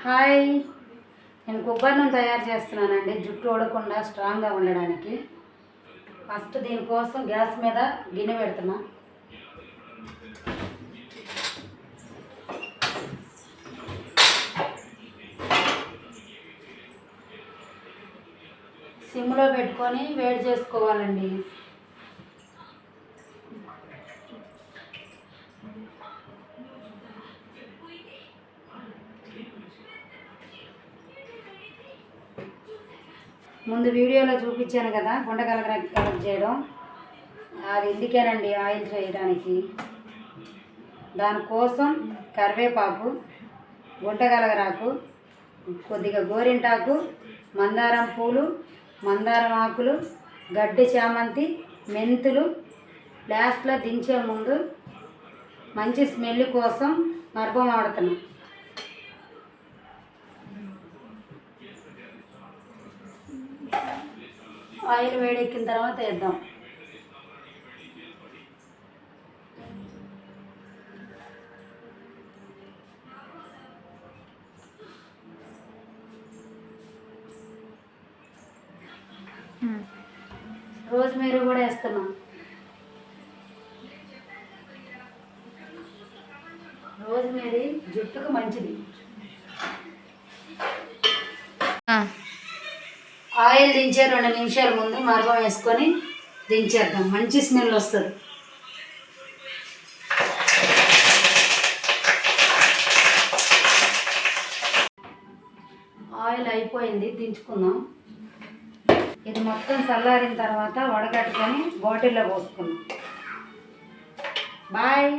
Hi, నేను కొబ్బరి నూనె తయారు చేస్తున్నానండి జుట్టు ఊడకుండా స్ట్రాంగ్గా ఉండడానికి. ఫస్ట్ దీనికోసం గ్యాస్ మీద గిన్నె పెడుతున్నా. సిమ్లో పెట్టుకొని వేడి చేసుకోవాలండి. ముందు వీడియోలో చూపించాను కదా గుండెగలగర కలెక్ట్ చేయడం, అది ఎందుకేనండి ఆయిల్ చేయడానికి. దానికోసం కరివేపాకు, గుంటగలగరాకు, కొద్దిగా గోరింటాకు, మందారం పూలు, మందారం ఆకులు, గడ్డి చామంతి, మెంతులు, లాస్ట్లో దించే ముందు మంచి స్మెల్ కోసం మర్భం వాడుతున్నాం. ఆయిల్ వేడెక్కిన తర్వాత వేద్దాం. రోజ్మేరీ కూడా వేస్తున్నాం. రోజ్మేరీ జుట్టుకు మంచిది. ఆయిల్ దించే 2 నిమిషాల ముందు మరగం వేసుకొని దించేద్దాం, మంచి స్మెల్ వస్తుంది. ఆయిల్ అయిపోయింది, దించుకుందాం. ఇది మొత్తం చల్లారిన తర్వాత వడగట్టుకొని బాటిల్లో పోసుకుందాం. బాయ్.